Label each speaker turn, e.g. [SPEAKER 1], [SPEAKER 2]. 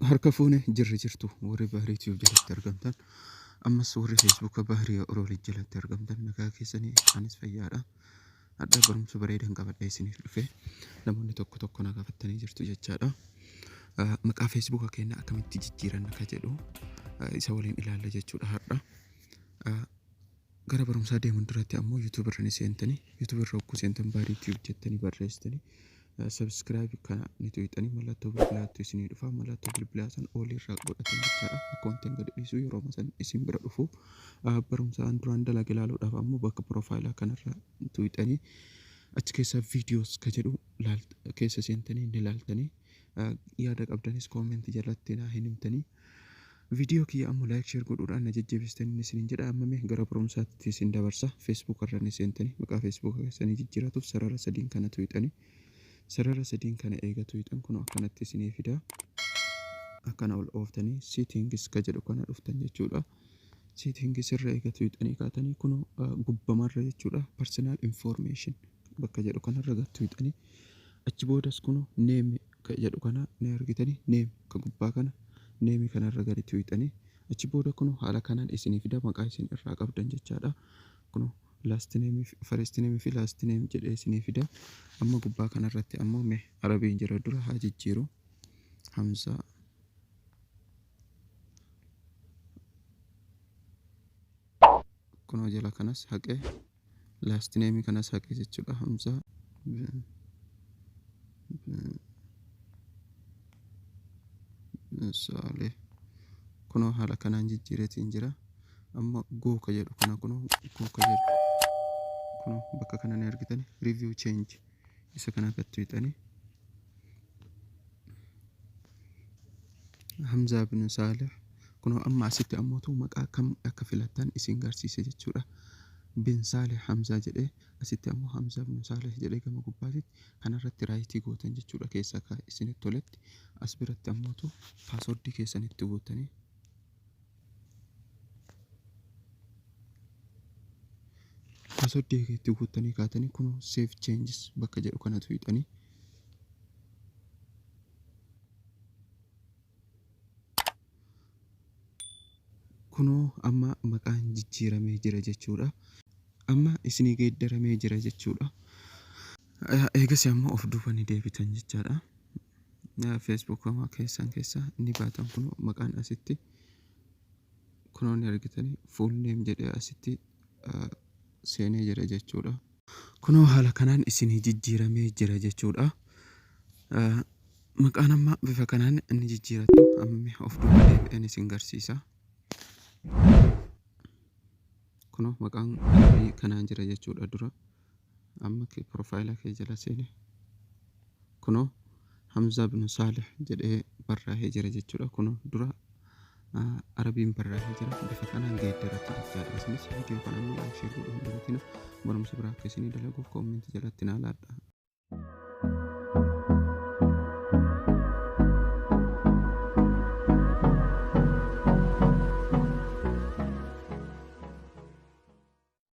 [SPEAKER 1] harka fuune jirtu warri bahrii YouTube jalatti argamtan ammas warri Facebook bahrii Oroolii jalatti argamtan nagaa keessanii anis fayyaadha. Adda barumsa bareedan qabadha isiniif dhufe namoonni tokko na gaafatanii jirtu jechaadha. Maqaa Facebook keenya akkamitti jijjiiranna ka jedhu isa waliin ilaalla jechuudha har'a. Gara barumsaa deemuun duratti ammoo YouTube irra ni seentanii YouTube irra hogguu seentan bahrii YouTube jettanii barreessitanii subscribe kana ni tuqxanii mallattoo bilbilaatti isinii dhufa mallattoo bilbilaa san olii irraa godhatan jechaadha. Akkaawuntiin gadi dhiisuu yeroo masan isin bira dhufu barumsaan duraan dalagaa ilaaluudhaaf ammoo bakka profaayilaa kanarra tuqxanii achi keessa videos ka jedhu keessa seentanii ni ilaaltanii yaada qabdanis comment jalatti naa himtanii video kiyya ammoo like share godhuudhaan na jajjabeessitanii isin jedha. Amma gara barumsaatti isin dabarsa. Facebook irra ni seentanii maqaa Facebook keessanii jijjiiratuuf sarara sadiin kana tuqxanii sarara sadiin kana eegatu hidhan kun akkanatti isinii fida akkana ol ooftanii settings ka jedhu kana dhuftan jechuudha. Settings irra eegatu hidhanii kaatanii kun gubbamarra jechuudha personal information bakka jedhu kanarra gattu hidhanii achi boodas kun name ka jedhu kana ni argitanii name ka gubbaa kana name kanarra gadi hidhanii achi booda kun haala kanaan isinii fida maqaa isin irraa qabdan jechaadha. Kun last name first name fi last name jedhee isinii fida. Amma gubbaa kanarratti ammoo mee arabiin jira dura haa jijjiiru Hamza kun jala kanas haqee last name kanas haqee jechuudha Hamza Saleh kun haala kanaan jijjiireetiin jira. Amma go ka jedhu kana kun go ka jedhu kun bakka kana ni argitanii review change isa kana gattu hidhanii Hamza bin Saleh kun amma asitti ammootu maqaa kam akka filattan isin garsiise jechuudha. Bin Saleh Hamza jedhee asitti ammoo Hamza bin Saleh jedhee gama gubbaatitti kanarratti raayitii gootan jechuudha. Keessa ka isinitti toletti as biratti ammootu paaswordii keessanitti guutanii paaswordii itti guutanii kaatanii kun save changes bakka jedhu kanatu hidhanii kun amma maqaan jijjiiramee jira jechuudha. Amma isinii geeddaramee jira jechuudha. Eegas ammoo of duubanii deebitan jechaadha. Facebook keessan keessa inni baatan kun maqaan asitti kunoonni argitanii full name jedhee asitti seenee jira jechuudha. Kunoo haala kanaan isinii jijjiiramee jira jechuudha. Maqaan amma bifa kanaan inni jijjiiratu amma of duuba deebi'een isin garsiisa. Kunoo maqaan kanaan jira jechuudha dura amma profaayilaa kee jala seene kunoo Hamza bin Saleh jedhee barraa'ee jira jechuudha. Kunoo dura arabiin barraa'ee jira bifa kanaan geeddaratu jechaadha. Isinis viidiyoo kana like share godhuun dalatina barumsa biraa akka isinii dalaguuf comment jalatti naa laadhaa.